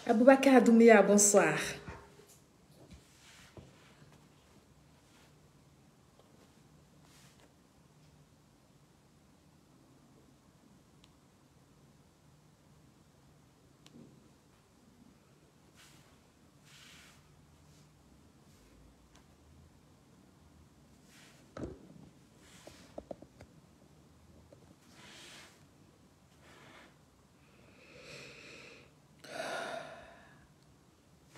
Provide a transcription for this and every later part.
Aboubakar Doumbia, bonsoir.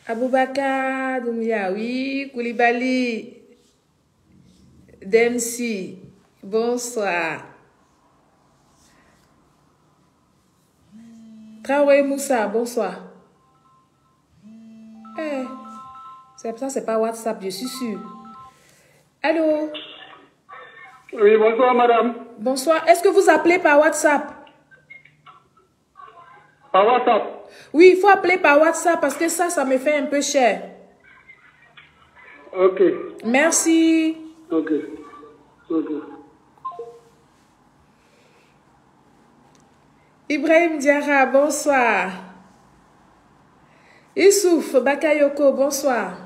Aboubakar Doumbia, oui. Koulibaly Demsi, bonsoir. Traoré Moussa, bonsoir. C'est pas WhatsApp, je suis sûre. Allô? Oui, bonsoir madame. Bonsoir. Est-ce que vous appelez par WhatsApp? Par WhatsApp? Oui, il faut appeler par WhatsApp parce que ça me fait un peu cher. Ok. Merci. Ok. Ok. Ibrahim Diarra, bonsoir. Issouf Bakayoko, bonsoir.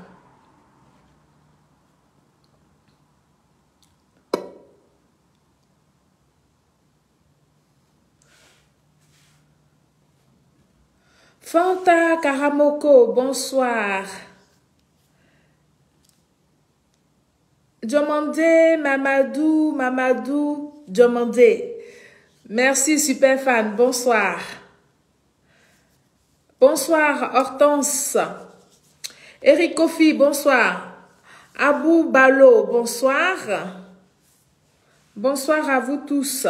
Fanta Karamoko, bonsoir. Diomandé, Mamadou, Diomandé. Merci, super fan, bonsoir. Bonsoir, Hortense. Eric Kofi, bonsoir. Abou Balo, bonsoir. Bonsoir à vous tous.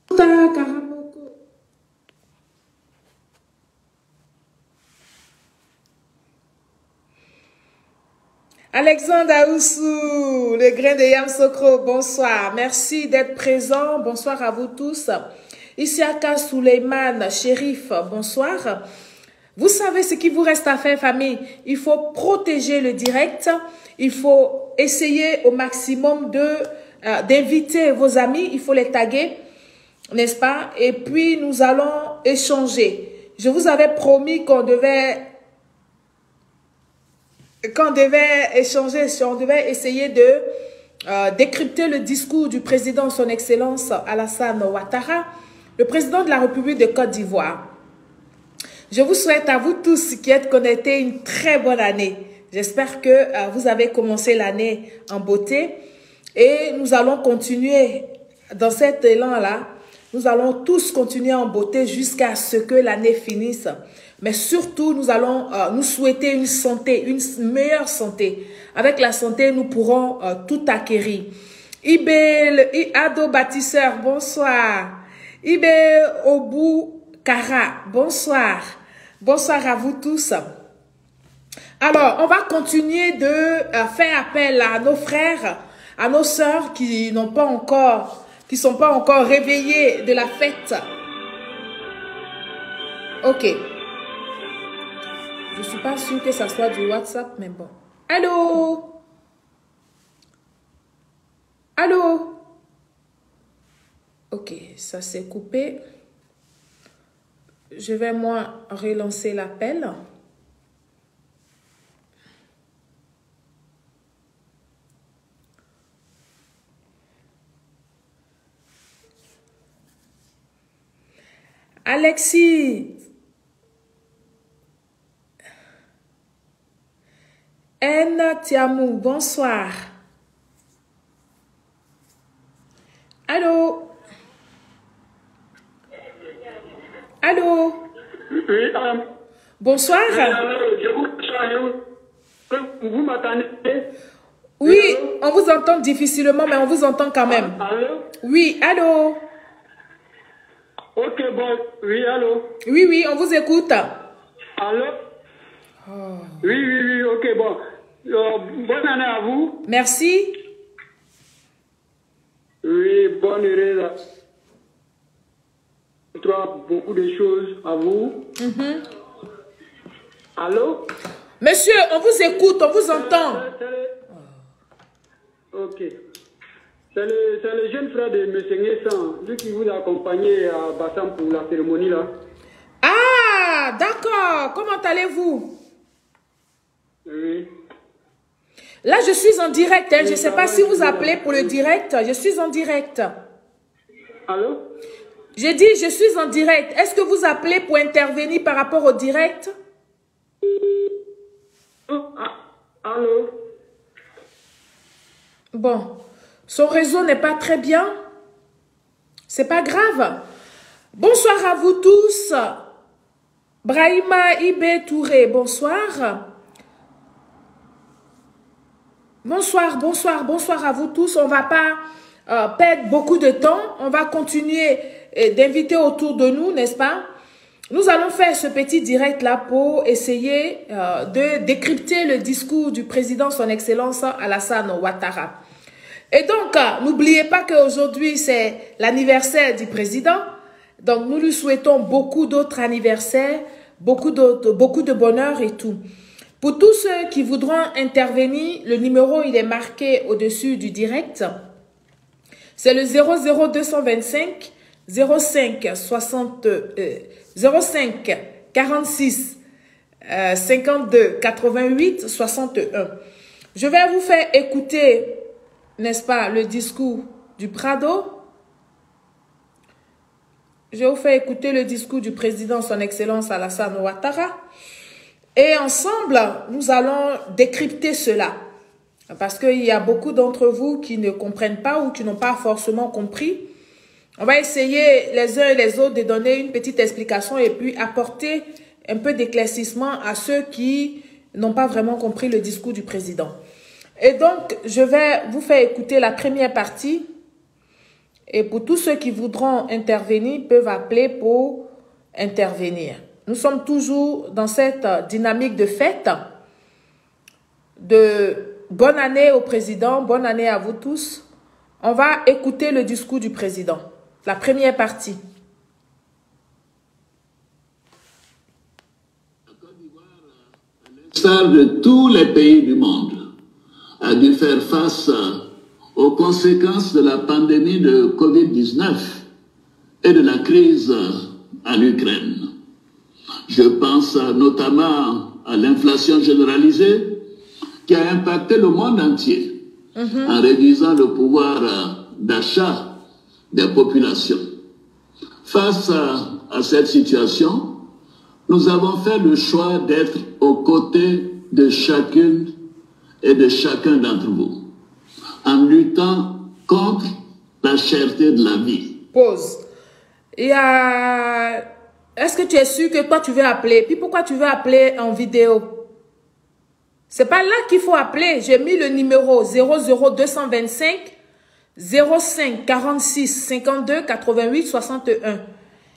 Fanta Karamoko. Alexandre Aoussou, le grain de Yamsokro, bonsoir. Merci d'être présent. Bonsoir à vous tous. Isiaka Suleiman, shérif, bonsoir. Vous savez ce qu'il vous reste à faire, famille. Il faut protéger le direct. Il faut essayer au maximum d'inviter vos amis. Il faut les taguer, n'est-ce pas? Et puis, nous allons échanger. Je vous avais promis qu'on devait échanger, on devait essayer de décrypter le discours du président, son excellence Alassane Ouattara, le président de la République de Côte d'Ivoire. Je vous souhaite à vous tous qui êtes connectés une très bonne année. J'espère que vous avez commencé l'année en beauté et nous allons continuer dans cet élan-là. Nous allons tous continuer en beauté jusqu'à ce que l'année finisse. Mais surtout, nous allons nous souhaiter une santé, une meilleure santé. Avec la santé, nous pourrons tout acquérir. Ado Bâtisseur, bonsoir. Ibé Obou Kara, bonsoir. Bonsoir à vous tous. Alors, on va continuer de faire appel à nos frères, à nos sœurs qui sont pas encore réveillés de la fête. Ok. Je suis pas sûre que ça soit du WhatsApp, mais bon. Allô? Allô? Ok, ça s'est coupé. Je vais, moi, relancer l'appel. Alexis. N. Tiamou, bonsoir. Allô? Allô? Oui, bonsoir. Vous m'entendez? Oui, on vous entend difficilement, mais on vous entend quand même. Allô? Oui, allô? Ok, bon, oui, allô? Oui, on vous écoute. Allô? Oh. Oui, ok, bon. Bonne année à vous. Merci. Oui, bonne année. Beaucoup de choses à vous. Allô? Monsieur, on vous écoute, on vous entend. Ok. C'est le jeune frère de M. Nguessan, lui qui vous a accompagné à Bassam pour la cérémonie là. Ah, bonsoir. Comment allez-vous? Oui. Là, je suis en direct. Hein. Oui, je ne sais pas si vous appelez pour le direct. Je suis en direct. Allô? J'ai dit, je suis en direct. Est-ce que vous appelez pour intervenir par rapport au direct? Allô? Bon, son réseau n'est pas très bien. C'est pas grave. Bonsoir à vous tous. Brahima Ibé Touré, bonsoir. Bonsoir, bonsoir, bonsoir à vous tous. On ne va pas perdre beaucoup de temps. On va continuer d'inviter autour de nous, n'est-ce pas? Nous allons faire ce petit direct-là pour essayer de décrypter le discours du président, son Excellence Alassane Ouattara. Et donc, n'oubliez pas qu'aujourd'hui, c'est l'anniversaire du président. Donc, nous lui souhaitons beaucoup d'autres anniversaires, beaucoup de bonheur et tout. Pour tous ceux qui voudront intervenir, le numéro, il est marqué au-dessus du direct. C'est le 00225 05 46 52 88 61. Je vais vous faire écouter, n'est-ce pas, le discours du Prado. Je vais vous faire écouter le discours du président, son Excellence Alassane Ouattara. Et ensemble, nous allons décrypter cela. Parce qu'il y a beaucoup d'entre vous qui ne comprennent pas ou qui n'ont pas forcément compris. On va essayer les uns et les autres de donner une petite explication et puis apporter un peu d'éclaircissement à ceux qui n'ont pas vraiment compris le discours du président. Et donc, je vais vous faire écouter la première partie. Et pour tous ceux qui voudront intervenir, peuvent appeler pour intervenir. Nous sommes toujours dans cette dynamique de fête. De bonne année au président, bonne année à vous tous. On va écouter le discours du président. La première partie. La Côte d'Ivoire, à l'instar de tous les pays du monde, a dû faire face aux conséquences de la pandémie de Covid-19 et de la crise en Ukraine. Je pense notamment à l'inflation généralisée qui a impacté le monde entier en réduisant le pouvoir d'achat des populations. Face à cette situation, nous avons fait le choix d'être aux côtés de chacune et de chacun d'entre vous, en luttant contre la cherté de la vie. Pause. Est-ce que tu es sûr que toi tu veux appeler? Puis pourquoi tu veux appeler en vidéo? C'est pas là qu'il faut appeler. J'ai mis le numéro 00225 05 46 52 88 61.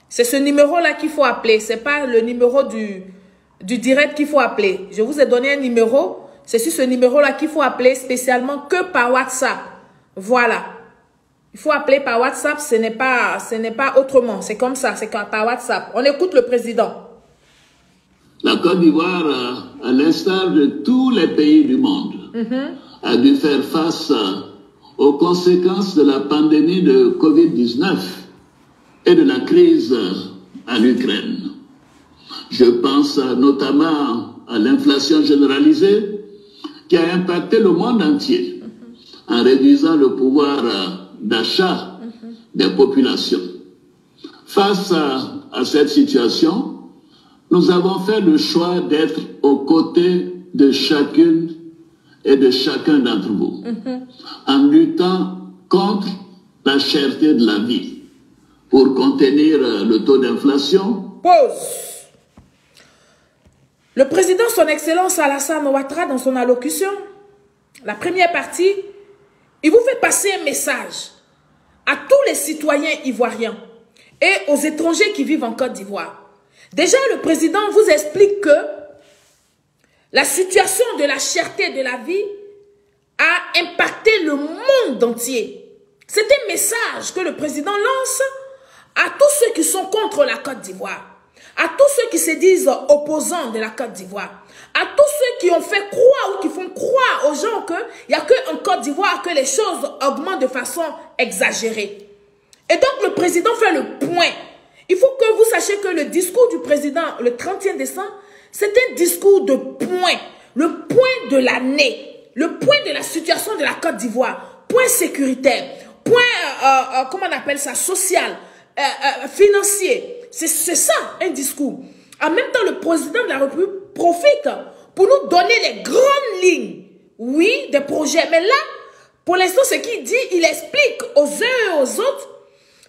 C'est ce numéro-là qu'il faut appeler. C'est pas le numéro du direct qu'il faut appeler. Je vous ai donné un numéro. C'est sur ce numéro-là qu'il faut appeler spécialement que par WhatsApp. Voilà. Il faut appeler par WhatsApp. Ce n'est pas autrement. C'est comme ça. C'est par WhatsApp. On écoute le président. La Côte d'Ivoire, à l'instar de tous les pays du monde, a dû faire face aux conséquences de la pandémie de Covid-19 et de la crise en Ukraine. Je pense notamment à l'inflation généralisée qui a impacté le monde entier en réduisant le pouvoir d'achat des populations. Face à cette situation, nous avons fait le choix d'être aux côtés de chacune et de chacun d'entre vous, en luttant contre la cherté de la vie, pour contenir le taux d'inflation. Pause. Le président, son Excellence Alassane Ouattara, dans son allocution, la première partie, il vous fait passer un message à tous les citoyens ivoiriens et aux étrangers qui vivent en Côte d'Ivoire. Déjà, le président vous explique que la situation de la cherté de la vie a impacté le monde entier. C'est un message que le président lance à tous ceux qui sont contre la Côte d'Ivoire, à tous ceux qui se disent opposants de la Côte d'Ivoire, à tous ceux qui ont fait croire ou qui font croire aux gens qu'il n'y a qu'en Côte d'Ivoire que les choses augmentent de façon exagérée. Et donc le président fait le point. il faut que vous sachiez que le discours du président le 31 décembre, c'est un discours de point. Le point de l'année. Le point de la situation de la Côte d'Ivoire. Point sécuritaire. Point, comment on appelle ça, social, financier. C'est ça, un discours. En même temps, le président de la République profite pour nous donner les grandes lignes, oui, des projets. Mais là, pour l'instant, ce qu'il dit, il explique aux uns et aux autres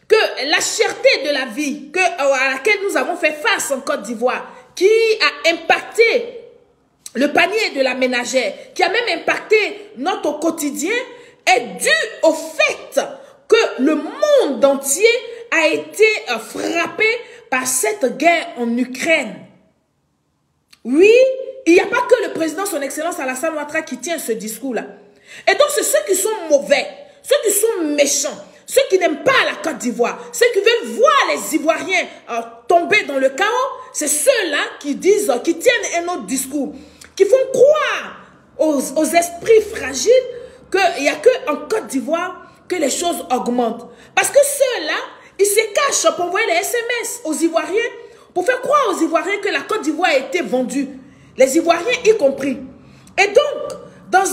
que la cherté de la vie à laquelle nous avons fait face en Côte d'Ivoire, qui a impacté le panier de la ménagère, qui a même impacté notre quotidien, est due au fait que le monde entier a été frappé par cette guerre en Ukraine. Oui, il n'y a pas que le président, son excellence Alassane Ouattara, qui tient ce discours-là. Et donc, c'est ceux qui sont mauvais, ceux qui sont méchants, ceux qui n'aiment pas la Côte d'Ivoire, ceux qui veulent voir les Ivoiriens tomber dans le chaos, c'est ceux-là qui disent, qui tiennent un autre discours, qui font croire aux esprits fragiles qu'il n'y a qu'en Côte d'Ivoire que les choses augmentent. Parce que ceux-là, ils se cachent pour envoyer les SMS aux Ivoiriens, pour faire croire aux Ivoiriens que la Côte d'Ivoire a été vendue. Les Ivoiriens y compris. Et donc, dans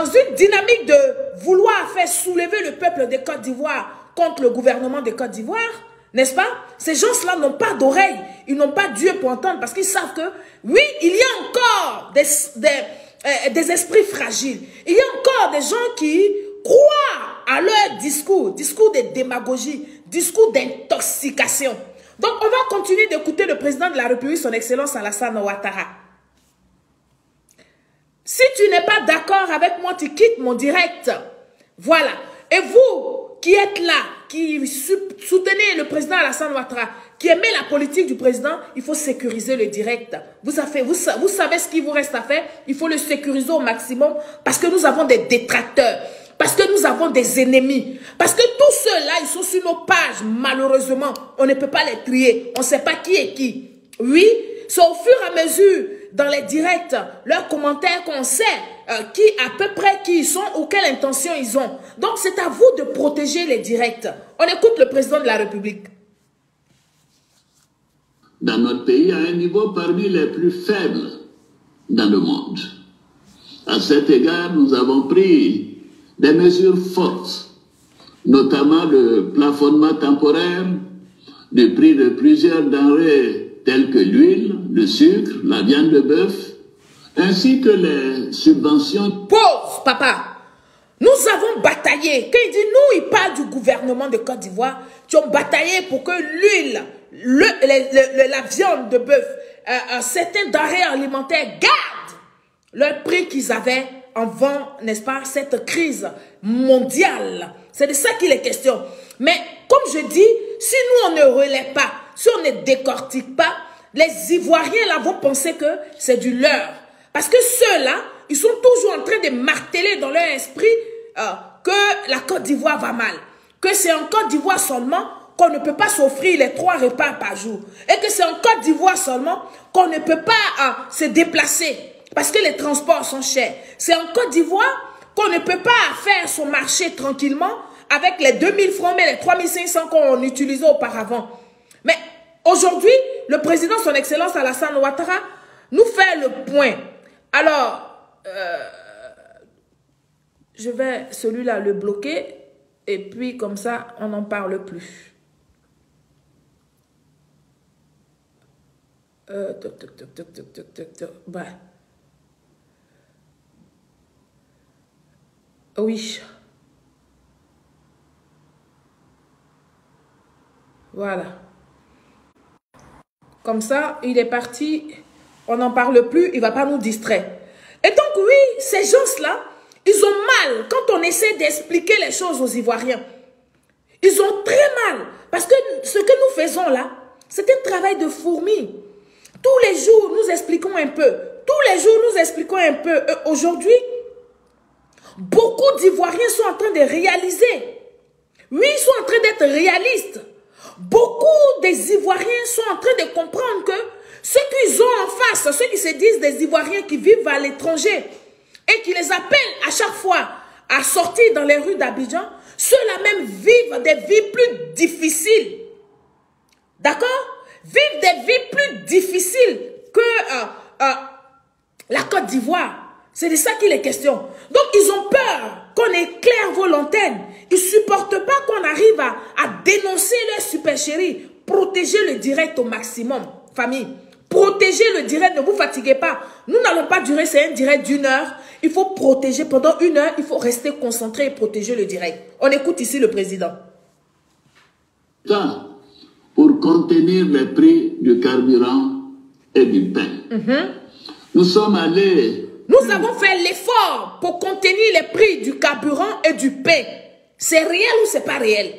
une dynamique de vouloir faire soulever le peuple de Côte d'Ivoire contre le gouvernement de Côte d'Ivoire, n'est-ce pas? Ces gens-là n'ont pas d'oreilles, ils n'ont pas Dieu pour entendre parce qu'ils savent que, oui, il y a encore des esprits fragiles. Il y a encore des gens qui croient à leur discours de démagogie, discours d'intoxication. Donc, on va continuer d'écouter le président de la République, son excellence Alassane Ouattara. Si tu n'es pas d'accord avec moi, tu quittes mon direct. Voilà. Et vous qui êtes là, qui soutenez le président Alassane Ouattara, qui aimez la politique du président, il faut sécuriser le direct. Vous savez ce qu'il vous reste à faire. Il faut le sécuriser au maximum parce que nous avons des détracteurs. Parce que nous avons des ennemis. Parce que tous ceux-là, ils sont sur nos pages. Malheureusement, on ne peut pas les trier. On ne sait pas qui est qui. Oui, c'est au fur et à mesure, dans les directs, leurs commentaires qu'on sait qui à peu près qui ils sont ou quelle intention ils ont. Donc, c'est à vous de protéger les directs. On écoute le président de la République. Dans notre pays, à un niveau parmi les plus faibles dans le monde. À cet égard, nous avons pris des mesures fortes, notamment le plafonnement temporaire du prix de plusieurs denrées telles que l'huile, le sucre, la viande de bœuf, ainsi que les subventions. Pause, papa. Nous avons bataillé. Quand il dit nous, il parle du gouvernement de Côte d'Ivoire. Qui ont bataillé pour que l'huile, la viande de bœuf, certains denrées alimentaires gardent leur prix qu'ils avaient avant, n'est-ce pas, cette crise mondiale. C'est de ça qu'il est question. Mais comme je dis, si nous on ne relaie pas, si on ne décortique pas, les Ivoiriens là vont penser que c'est du leur. Parce que ceux-là, ils sont toujours en train de marteler dans leur esprit que la Côte d'Ivoire va mal. Que c'est en Côte d'Ivoire seulement qu'on ne peut pas s'offrir les 3 repas par jour. Et que c'est en Côte d'Ivoire seulement qu'on ne peut pas se déplacer. Parce que les transports sont chers. C'est en Côte d'Ivoire qu'on ne peut pas faire son marché tranquillement avec les 2000 francs, mais les 3500 qu'on utilisait auparavant. Mais aujourd'hui, le président, son excellence Alassane Ouattara, nous fait le point. Alors, je vais celui-là le bloquer et puis comme ça, on n'en parle plus. Bah. Oui. Voilà. Comme ça, il est parti. On n'en parle plus. Il ne va pas nous distraire. Et donc, oui, ces gens-là, ils ont mal quand on essaie d'expliquer les choses aux Ivoiriens. Ils ont très mal. Parce que ce que nous faisons là, c'est un travail de fourmi. Tous les jours, nous expliquons un peu. Tous les jours, nous expliquons un peu. Aujourd'hui, beaucoup d'Ivoiriens sont en train de réaliser. Oui, ils sont en train d'être réalistes. Beaucoup des Ivoiriens sont en train de comprendre que ceux qu'ils ont en face, ceux qui se disent des Ivoiriens qui vivent à l'étranger et qui les appellent à chaque fois à sortir dans les rues d'Abidjan, ceux-là même vivent des vies plus difficiles. D'accord? Vivent des vies plus difficiles que la Côte d'Ivoire. C'est de ça qu'il est question. Donc, ils ont peur qu'on éclaire vos lanternes. Ils ne supportent pas qu'on arrive à dénoncer leur supercherie. Protégez le direct au maximum, famille. Protégez le direct, ne vous fatiguez pas. Nous n'allons pas durer, c'est un direct d'1 heure. Il faut protéger pendant 1 heure. Il faut rester concentré et protéger le direct. On écoute ici le président. Pour contenir les prix du carburant et du pain. Nous sommes allés... Nous avons fait l'effort pour contenir les prix du carburant et du pain. C'est réel ou c'est pas réel?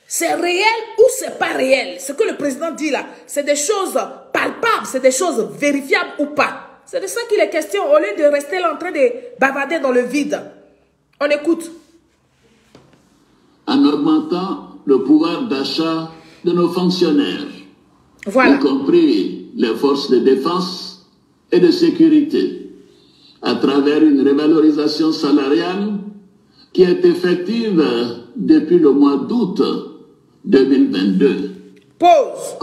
C'est réel ou c'est pas réel? Ce que le président dit là, c'est des choses palpables, c'est des choses vérifiables ou pas. C'est de ça qu'il est question, au lieu de rester là en train de bavarder dans le vide. On écoute. En augmentant le pouvoir d'achat de nos fonctionnaires, voilà, y compris les forces de défense et de sécurité, à travers une revalorisation salariale qui est effective depuis le mois d'août 2022. Pause.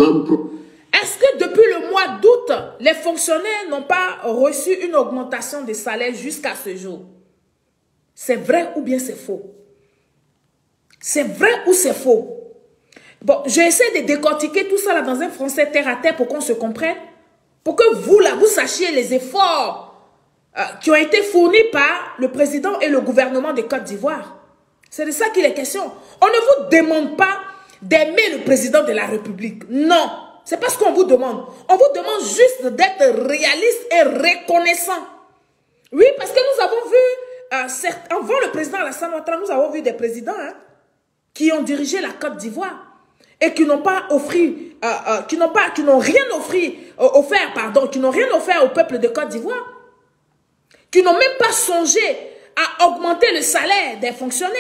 Est-ce que depuis le mois d'août, les fonctionnaires n'ont pas reçu une augmentation de salaire jusqu'à ce jour? C'est vrai ou bien c'est faux? C'est vrai ou c'est faux? Bon, j'essaie de décortiquer tout ça là dans un français terre à terre pour qu'on se comprenne. Pour que vous, là, vous sachiez les efforts qui ont été fournis par le président et le gouvernement de Côte d'Ivoire. C'est de ça qu'il est question. On ne vous demande pas d'aimer le président de la République. Non, c'est pas ce qu'on vous demande. On vous demande juste d'être réaliste et reconnaissant. Oui, parce que nous avons vu, avant le président Alassane Ouattara, nous avons vu des présidents qui ont dirigé la Côte d'Ivoire et qui n'ont pas offert, qui n'ont rien offert au peuple de Côte d'Ivoire, qui n'ont même pas songé à augmenter le salaire des fonctionnaires.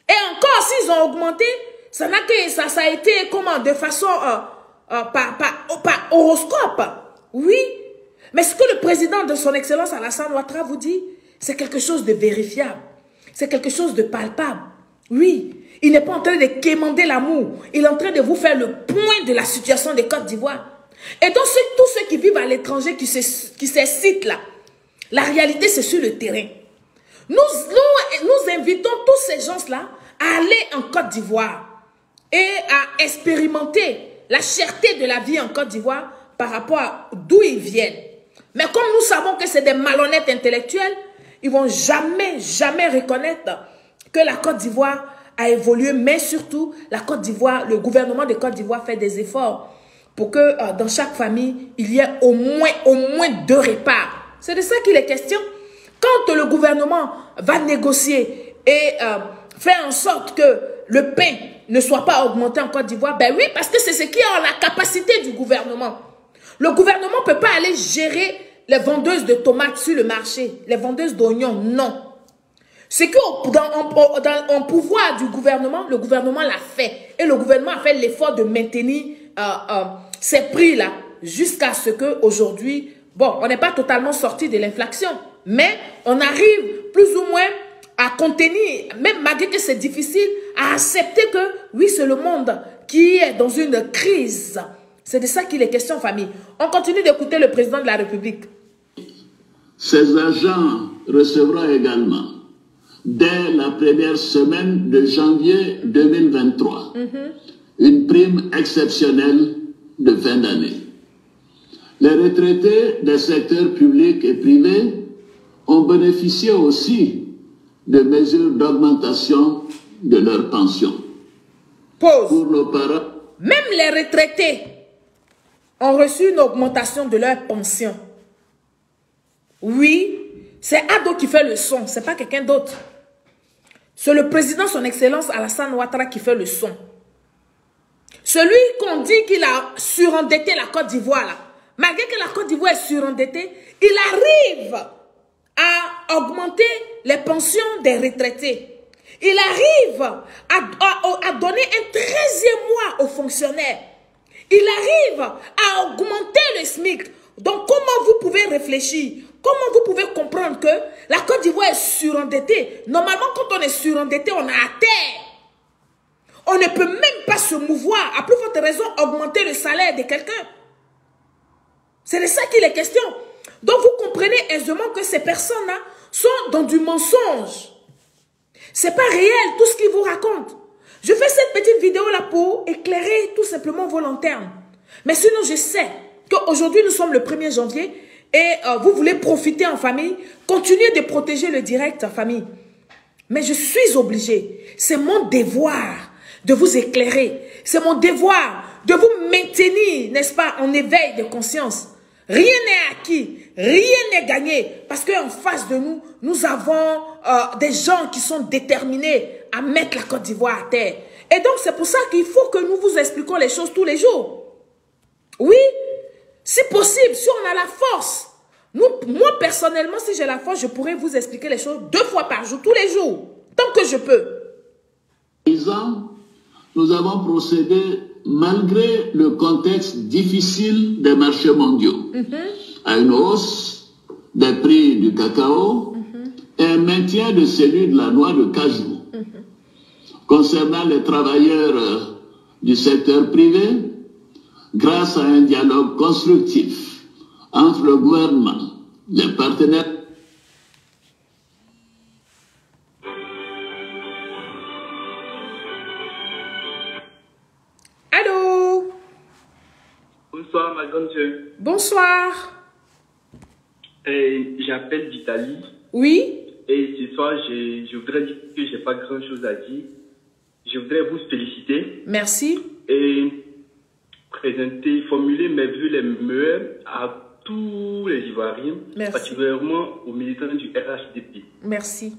Et encore, s'ils ont augmenté, ça a été comment, de façon par horoscope. Oui, mais ce que le président de son Excellence Alassane Ouattara vous dit, c'est quelque chose de vérifiable, c'est quelque chose de palpable. Oui, il n'est pas en train de quémander l'amour. Il est en train de vous faire le point de la situation de Côte d'Ivoire. Et donc, tous ceux qui vivent à l'étranger, qui s'excitent là, la réalité, c'est sur le terrain. Nous invitons tous ces gens-là à aller en Côte d'Ivoire et à expérimenter la cherté de la vie en Côte d'Ivoire par rapport à d'où ils viennent. Mais comme nous savons que c'est des malhonnêtes intellectuels, ils ne vont jamais reconnaître que la Côte d'Ivoire a évolué, mais surtout, le gouvernement de Côte d'Ivoire fait des efforts pour que dans chaque famille, il y ait au moins 2 repas. C'est de ça qu'il est question. Quand le gouvernement va négocier et faire en sorte que le pain ne soit pas augmenté en Côte d'Ivoire, ben oui, parce que c'est ce qui est en la capacité du gouvernement. Le gouvernement ne peut pas aller gérer les vendeuses de tomates sur le marché, les vendeuses d'oignons, non. C'est qu'en pouvoir du gouvernement, le gouvernement l'a fait. Et le gouvernement a fait l'effort de maintenir ces prix-là jusqu'à ce qu'aujourd'hui, bon, on n'est pas totalement sorti de l'inflation, mais on arrive plus ou moins à contenir, même malgré que c'est difficile, à accepter que, oui, c'est le monde qui est dans une crise. C'est de ça qu'il est question, famille. On continue d'écouter le président de la République. Ces agents recevront également, dès la première semaine de janvier 2023, une prime exceptionnelle de fin d'année. Les retraités des secteurs publics et privés ont bénéficié aussi de mesures d'augmentation de leurs pensions. Pause. Pour nos parents. Même les retraités ont reçu une augmentation de leur pension. Oui, c'est Ado qui fait le son, c'est pas quelqu'un d'autre. C'est le président, son Excellence Alassane Ouattara qui fait le son. Celui qu'on dit qu'il a surendetté la Côte d'Ivoire, là, malgré que la Côte d'Ivoire est surendettée, il arrive à augmenter les pensions des retraités. Il arrive à donner un 13e mois aux fonctionnaires. Il arrive à augmenter le SMIC. Donc, comment vous pouvez réfléchir? Comment vous pouvez comprendre que la Côte d'Ivoire est surendettée? Normalement, quand on est surendetté, on est à terre. On ne peut même pas se mouvoir, à plus forte raison, augmenter le salaire de quelqu'un. C'est de ça qu'il est question. Donc, vous comprenez aisément que ces personnes-là sont dans du mensonge. C'est pas réel tout ce qu'ils vous racontent. Je fais cette petite vidéo-là pour éclairer tout simplement vos lanternes. Mais sinon, je sais qu'aujourd'hui, nous sommes le 1er janvier et vous voulez profiter en famille, continuez de protéger le direct en famille. Mais je suis obligée. C'est mon devoir de vous éclairer. C'est mon devoir de vous maintenir, n'est-ce pas, en éveil de conscience. Rien n'est acquis, rien n'est gagné. Parce qu'en face de nous, nous avons des gens qui sont déterminés à mettre la Côte d'Ivoire à terre. Et donc, c'est pour ça qu'il faut que nous vous expliquions les choses tous les jours. Oui, si possible, si on a la force. Moi, personnellement, si j'ai la force, je pourrais vous expliquer les choses 2 fois par jour, tous les jours, tant que je peux. Nous avons procédé, malgré le contexte difficile des marchés mondiaux, à une hausse des prix du cacao et un maintien de celui de la noix de cajou. Concernant les travailleurs du secteur privé, grâce à un dialogue constructif entre le gouvernement, les partenaires. Allô? Bonsoir, ma grande sœur. Bonsoir. J'appelle d'Italie. Oui? Et ce soir, je voudrais dire que je n'ai pas grand-chose à dire. Je voudrais vous féliciter. Merci. Et formuler mes vœux les meilleurs à tous les Ivoiriens, Merci. particulièrement aux militants du RHDP. Merci.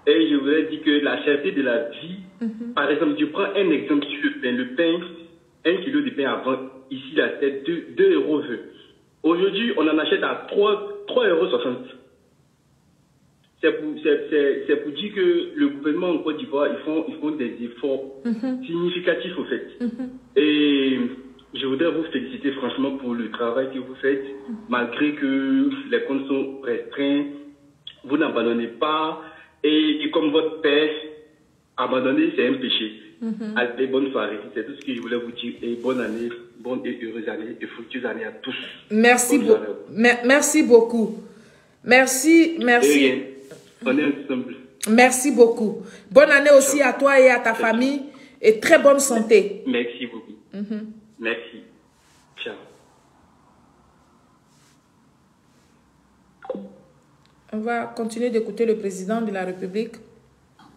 Et je voudrais dire que la cherté de la vie, par exemple, je prends un exemple sur le pain. Le pain, 1 kilo de pain avant, ici, la tête, 2,20 €. Aujourd'hui, on en achète à 3,60 €. C'est pour dire que le gouvernement en Côte d'Ivoire, ils font des efforts significatifs, au fait. Et je voudrais vous féliciter franchement pour le travail que vous faites, malgré que les comptes sont restreints, vous n'abandonnez pas. Et comme votre père, abandonner, c'est un péché. Allez, bonne soirée. C'est tout ce que je voulais vous dire. Et bonne année, bonne et heureuse année, et fructueuse année à tous. Merci beaucoup. Merci beaucoup. Merci. Et on est ensemble. Merci beaucoup. Bonne année aussi à toi et à ta famille. Et très bonne santé. Merci beaucoup. Merci. Ciao. On va continuer d'écouter le président de la République.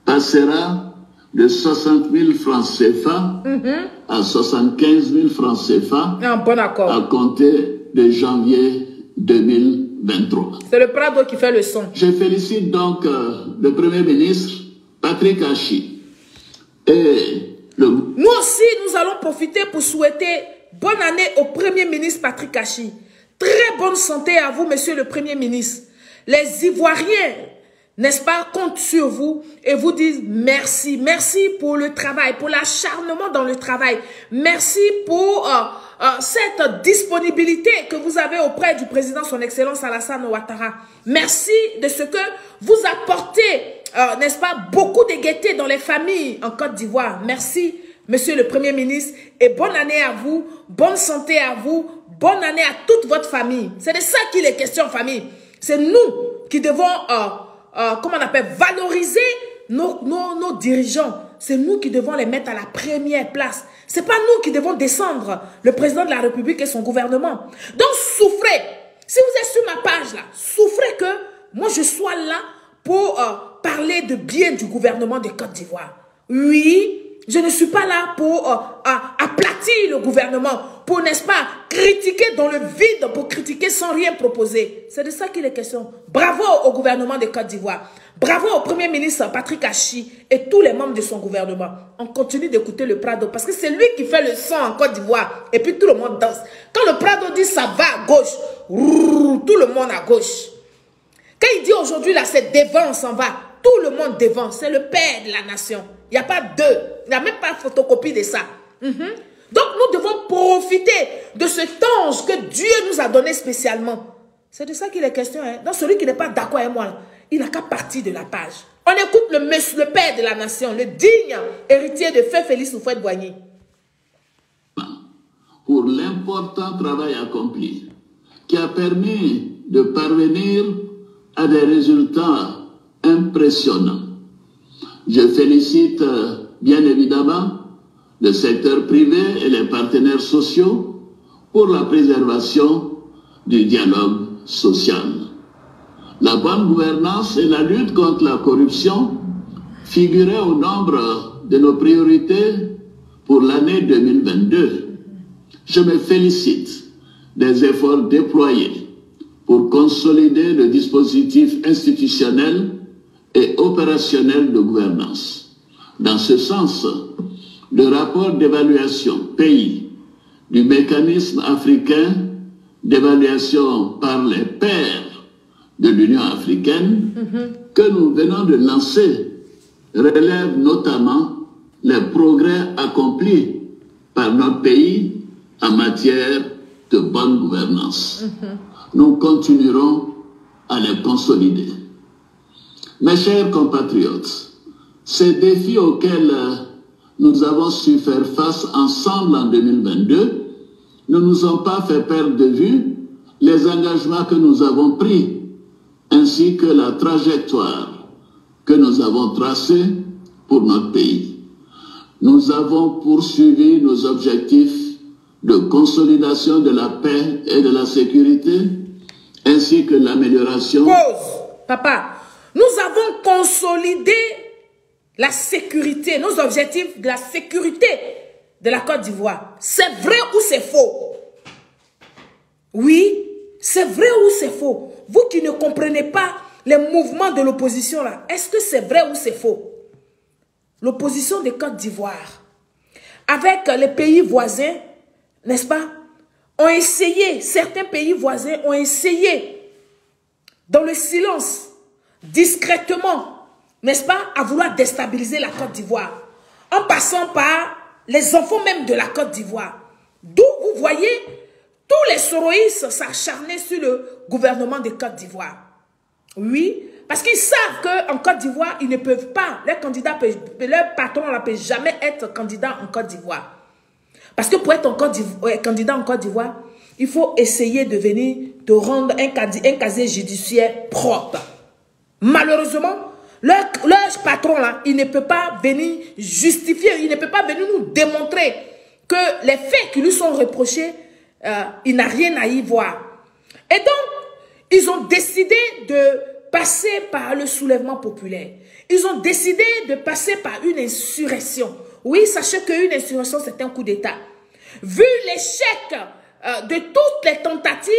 Passera de 60 000 francs CFA à 75 000 francs CFA Un bon accord. à compter de janvier 2023. C'est le Prado qui fait le son. Je félicite donc le Premier ministre Patrick Achi et Nous aussi, nous allons profiter pour souhaiter bonne année au Premier ministre Patrick Achi. Très bonne santé à vous, monsieur le Premier ministre. Les Ivoiriens, n'est-ce pas, comptent sur vous et vous disent merci. Merci pour le travail, pour l'acharnement dans le travail. Merci pour cette disponibilité que vous avez auprès du président, son Excellence Alassane Ouattara. Merci de ce que vous apportez, n'est-ce pas, beaucoup de gaieté dans les familles en Côte d'Ivoire. Merci, monsieur le Premier ministre, et bonne année à vous, bonne santé à vous, bonne année à toute votre famille. C'est de ça qu'il est question, famille. C'est nous qui devons, comment on appelle, valoriser nos dirigeants. C'est nous qui devons les mettre à la première place. C'est pas nous qui devons descendre le président de la République et son gouvernement. Donc, souffrez. Si vous êtes sur ma page là, souffrez que moi je sois là pour parler de bien du gouvernement de Côte d'Ivoire. Oui, je ne suis pas là pour aplatir le gouvernement, pour, n'est-ce pas, critiquer dans le vide, pour critiquer sans rien proposer. C'est de ça qu'il est question. Bravo au gouvernement de Côte d'Ivoire. Bravo au Premier ministre Patrick Achi et tous les membres de son gouvernement. On continue d'écouter le Prado parce que c'est lui qui fait le son en Côte d'Ivoire. Et puis tout le monde danse. Quand le Prado dit ça va à gauche, tout le monde à gauche. Quand il dit aujourd'hui là c'est devant, on s'en va. Tout le monde devant. C'est le père de la nation. Il n'y a pas deux. Il n'y a même pas de photocopie de ça. Donc nous devons profiter de cet ange que Dieu nous a donné spécialement. C'est de ça qu'il est question. Hein? Donc celui qui n'est pas d'accord avec moi, il n'a qu'à partir de la page. On écoute le père de la nation, le digne héritier de Feu Félix Houphouët-Boigny. Pour l'important travail accompli, qui a permis de parvenir à des résultats impressionnants. Je félicite bien évidemment le secteur privé et les partenaires sociaux pour la préservation du dialogue social. La bonne gouvernance et la lutte contre la corruption figuraient au nombre de nos priorités pour l'année 2022. Je me félicite des efforts déployés pour consolider le dispositif institutionnel et opérationnel de gouvernance. Dans ce sens, le rapport d'évaluation pays du mécanisme africain d'évaluation par les pairs de l'Union africaine que nous venons de lancer relève notamment les progrès accomplis par notre pays en matière de bonne gouvernance. Nous continuerons à les consolider. Mes chers compatriotes, ces défis auxquels nous avons su faire face ensemble en 2022 ne nous ont pas fait perdre de vue les engagements que nous avons pris, ainsi que la trajectoire que nous avons tracée pour notre pays. Nous avons poursuivi nos objectifs de consolidation de la paix et de la sécurité, ainsi que l'amélioration... Pause, papa. Nous avons consolidé la sécurité, nos objectifs de la sécurité de la Côte d'Ivoire. C'est vrai ou c'est faux? Oui, c'est vrai ou c'est faux? Vous qui ne comprenez pas les mouvements de l'opposition là, est-ce que c'est vrai ou c'est faux? L'opposition de Côte d'Ivoire, avec les pays voisins, n'est-ce pas, ont essayé, certains pays voisins ont essayé, dans le silence, discrètement, n'est-ce pas, à vouloir déstabiliser la Côte d'Ivoire, en passant par les enfants même de la Côte d'Ivoire. D'où vous voyez tous les soroïstes s'acharner sur le gouvernement de Côte d'Ivoire. Oui, parce qu'ils savent qu'en Côte d'Ivoire, ils ne peuvent pas, leur patron ne peut jamais être candidat en Côte d'Ivoire. Parce que pour être candidat en Côte d'Ivoire, il faut essayer de rendre un casier judiciaire propre. Malheureusement, leur patron là, il ne peut pas venir justifier, il ne peut pas venir nous démontrer que les faits qui lui sont reprochés, il n'a rien à y voir. Et donc, ils ont décidé de passer par le soulèvement populaire. Ils ont décidé de passer par une insurrection. Oui, sachez qu'une insurrection, c'est un coup d'État. Vu l'échec de toutes les tentatives,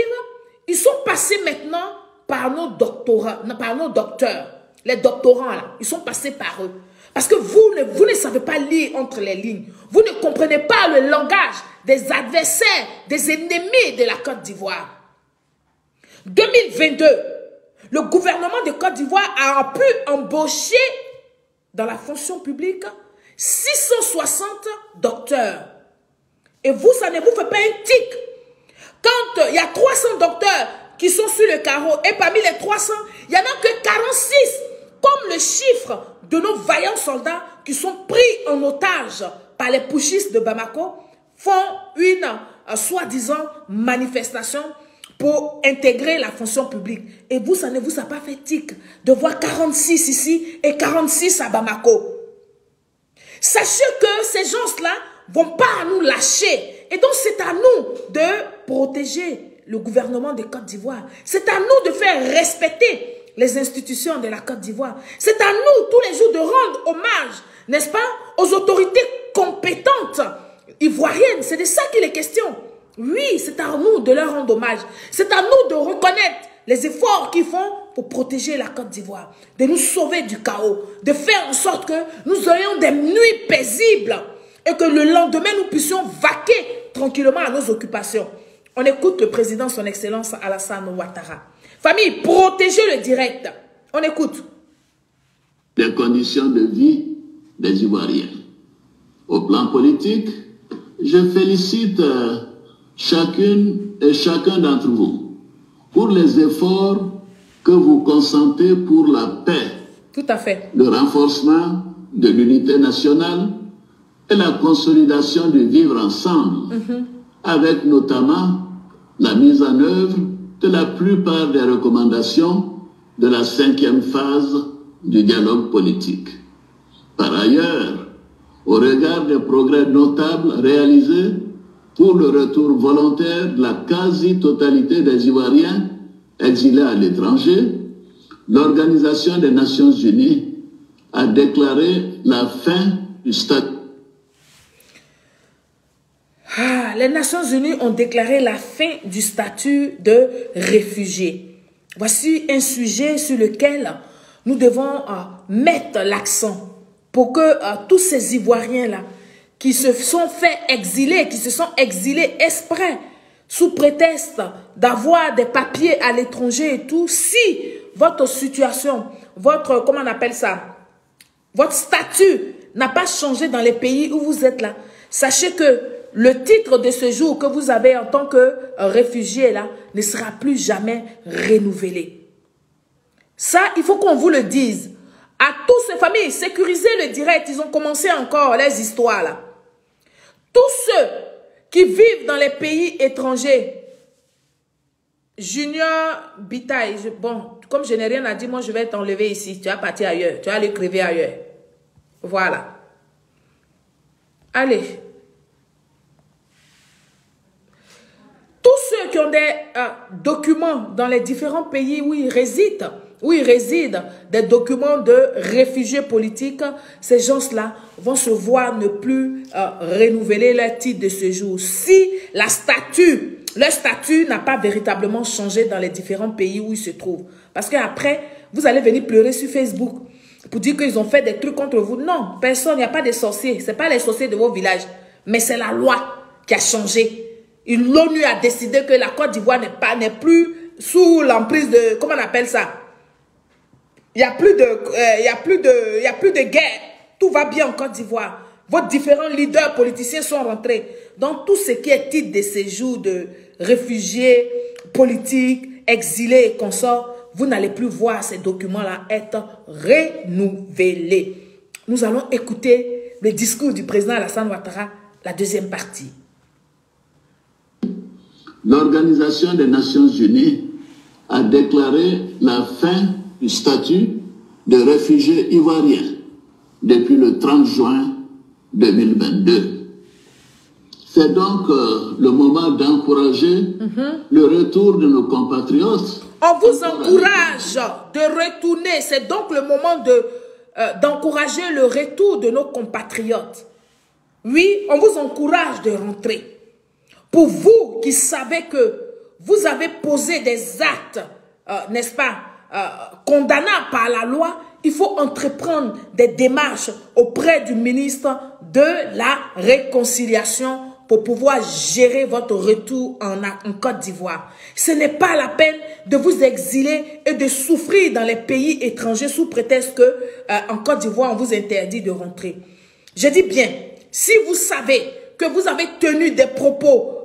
ils sont passés maintenant par nos doctorats, par nos docteurs. Les doctorants, là, ils sont passés par eux. Parce que vous ne savez pas lire entre les lignes. Vous ne comprenez pas le langage des adversaires, des ennemis de la Côte d'Ivoire. 2022, le gouvernement de Côte d'Ivoire a pu embaucher dans la fonction publique 660 docteurs. Et vous, ça ne vous fait pas un tic. Quand il y a 300 docteurs qui sont sur le carreau, et parmi les 300, il n'y en a que 46, comme le chiffre de nos vaillants soldats qui sont pris en otage par les putschistes de Bamako, font une soi-disant manifestation pour intégrer la fonction publique. Et vous, ça ne vous a pas fait tic de voir 46 ici et 46 à Bamako. Sachez que ces gens-là ne vont pas nous lâcher. Et donc, c'est à nous de protéger le gouvernement de Côte d'Ivoire. C'est à nous de faire respecter les institutions de la Côte d'Ivoire. C'est à nous, tous les jours, de rendre hommage, n'est-ce pas, aux autorités compétentes ivoiriennes. C'est de ça qu'il est question. Oui, c'est à nous de leur rendre hommage. C'est à nous de reconnaître les efforts qu'ils font pour protéger la Côte d'Ivoire, de nous sauver du chaos, de faire en sorte que nous ayons des nuits paisibles et que le lendemain, nous puissions vaquer tranquillement à nos occupations. On écoute le président, son excellence Alassane Ouattara. Famille, protégez le direct. On écoute. Les conditions de vie des Ivoiriens. Au plan politique, je félicite chacune et chacun d'entre vous pour les efforts que vous consentez pour la paix, tout à fait, le renforcement de l'unité nationale et la consolidation du vivre ensemble, avec notamment la mise en œuvre de la plupart des recommandations de la 5e phase du dialogue politique. Par ailleurs, au regard des progrès notables réalisés pour le retour volontaire de la quasi-totalité des Ivoiriens exilés à l'étranger, l'Organisation des Nations Unies a déclaré la fin du statut. Les Nations Unies ont déclaré la fin du statut de réfugié. Voici un sujet sur lequel nous devons mettre l'accent pour que tous ces Ivoiriens-là qui se sont fait exiler, qui se sont exilés exprès, sous prétexte d'avoir des papiers à l'étranger et tout, si votre situation, votre, comment on appelle ça, votre statut n'a pas changé dans les pays où vous êtes là, sachez que le titre de séjour que vous avez en tant que réfugié là ne sera plus jamais renouvelé. Ça, il faut qu'on vous le dise. À toutes ces familles, sécurisez le direct. Ils ont commencé encore les histoires là. Tous ceux qui vivent dans les pays étrangers, Junior Bitaille, bon, comme je n'ai rien à dire, moi je vais t'enlever ici. Tu vas partir ailleurs. Tu vas aller crever ailleurs. Voilà. Allez. Tous ceux qui ont des documents dans les différents pays où ils résident, des documents de réfugiés politiques, ces gens-là vont se voir ne plus renouveler leur titre de séjour. Si leur statut n'a pas véritablement changé dans les différents pays où ils se trouvent. Parce qu'après, vous allez venir pleurer sur Facebook pour dire qu'ils ont fait des trucs contre vous. Non, personne, il n'y a pas de sorciers. Ce n'est pas les sorciers de vos villages. Mais c'est la loi qui a changé. L'ONU a décidé que la Côte d'Ivoire n'est plus sous l'emprise de, comment on appelle ça? Il n'y a plus de guerre. Tout va bien en Côte d'Ivoire. Vos différents leaders politiciens sont rentrés. Donc tout ce qui est titre de séjour de réfugiés, politiques, exilés et consorts, vous n'allez plus voir ces documents-là être renouvelés. Nous allons écouter le discours du président Alassane Ouattara, la deuxième partie. L'Organisation des Nations Unies a déclaré la fin du statut de réfugié ivoirien depuis le 30 juin 2022. C'est donc le moment d'encourager le retour de nos compatriotes. On vous encourage de retourner. C'est donc le moment d'encourager le retour de nos compatriotes. Oui, on vous encourage de rentrer. Pour vous qui savez que vous avez posé des actes, n'est-ce pas, condamnables par la loi, il faut entreprendre des démarches auprès du ministre de la Réconciliation pour pouvoir gérer votre retour en Côte d'Ivoire. Ce n'est pas la peine de vous exiler et de souffrir dans les pays étrangers sous prétexte que en Côte d'Ivoire, on vous interdit de rentrer. Je dis bien, si vous savez que vous avez tenu des propos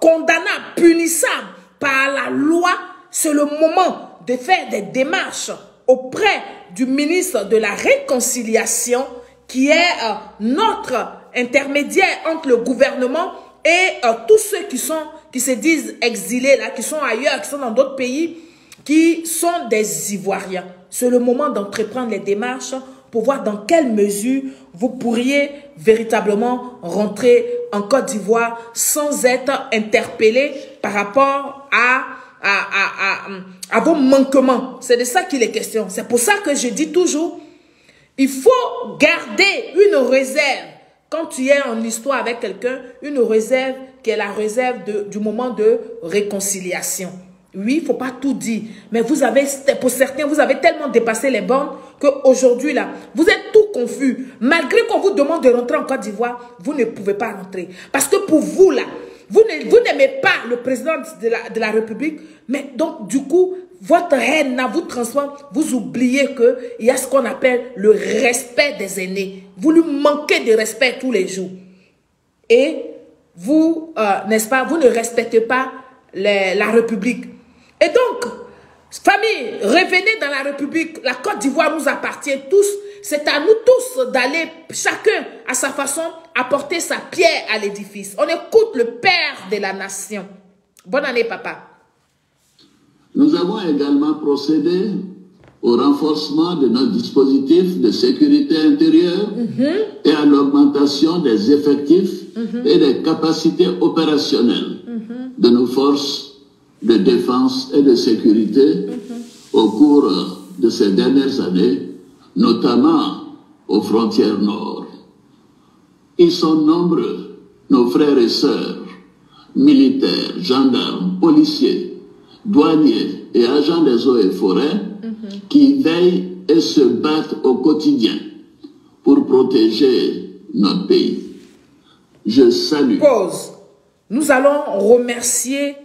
condamnables, punissables par la loi, c'est le moment de faire des démarches auprès du ministre de la Réconciliation qui est notre intermédiaire entre le gouvernement et tous ceux qui se disent exilés, là, qui sont ailleurs, qui sont dans d'autres pays, qui sont des Ivoiriens. C'est le moment d'entreprendre les démarches pour voir dans quelle mesure vous pourriez véritablement rentrer en Côte d'Ivoire sans être interpellé par rapport à vos manquements. C'est de ça qu'il est question. C'est pour ça que je dis toujours, il faut garder une réserve. Quand tu es en histoire avec quelqu'un, une réserve qui est la réserve du moment de réconciliation. Oui, il ne faut pas tout dire. Mais vous avez, pour certains, vous avez tellement dépassé les bornes qu'aujourd'hui, là, vous êtes tout confus. Malgré qu'on vous demande de rentrer en Côte d'Ivoire, vous ne pouvez pas rentrer. Parce que pour vous, là, vous n'aimez pas le président de la République, mais donc, du coup, votre haine là, vous transforme, vous oubliez qu'il y a ce qu'on appelle le respect des aînés. Vous lui manquez de respect tous les jours. Et vous, n'est-ce pas, vous ne respectez pas la République. Et donc, Famille, revenez dans la République. La Côte d'Ivoire nous appartient tous. C'est à nous tous d'aller, chacun à sa façon, apporter sa pierre à l'édifice. On écoute le Père de la Nation. Bonne année, papa. Nous avons également procédé au renforcement de nos dispositifs de sécurité intérieure et à l'augmentation des effectifs et des capacités opérationnelles de nos forces de défense et de sécurité au cours de ces dernières années, notamment aux frontières nord. Ils sont nombreux, nos frères et sœurs, militaires, gendarmes, policiers, douaniers et agents des eaux et forêts qui veillent et se battent au quotidien pour protéger notre pays. Je salue. Pause. Nous allons remercier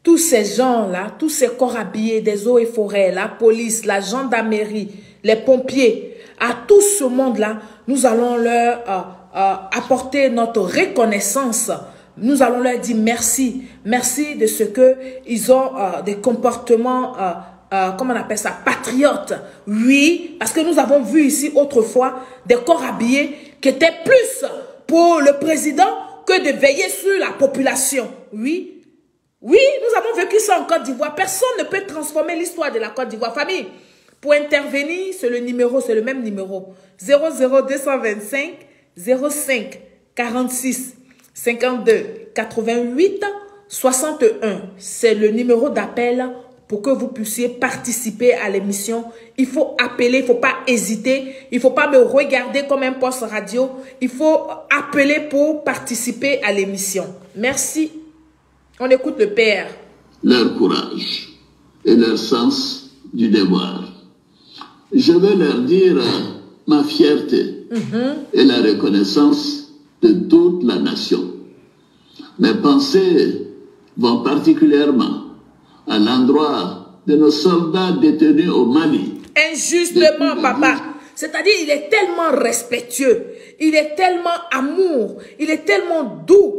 tous ces gens-là, tous ces corps habillés des eaux et forêts, la police, la gendarmerie, les pompiers, à tout ce monde-là, nous allons leur apporter notre reconnaissance. Nous allons leur dire merci. Merci de ce qu'ils ont des comportements, comment on appelle ça, patriotes. Oui, parce que nous avons vu ici autrefois des corps habillés qui étaient plus pour le président que de veiller sur la population. Oui. Oui, nous avons vécu ça en Côte d'Ivoire. Personne ne peut transformer l'histoire de la Côte d'Ivoire. Famille, pour intervenir, c'est le même numéro. 00225 05 46 52 88 61. C'est le numéro d'appel pour que vous puissiez participer à l'émission. Il faut appeler, il ne faut pas hésiter. Il ne faut pas me regarder comme un poste radio. Il faut appeler pour participer à l'émission. Merci. On écoute le Père. Leur courage et leur sens du devoir. Je veux leur dire ma fierté et la reconnaissance de toute la nation. Mes pensées vont particulièrement à l'endroit de nos soldats détenus au Mali. Injustement, papa. C'est-à-dire, il est tellement respectueux, il est tellement amour, il est tellement doux.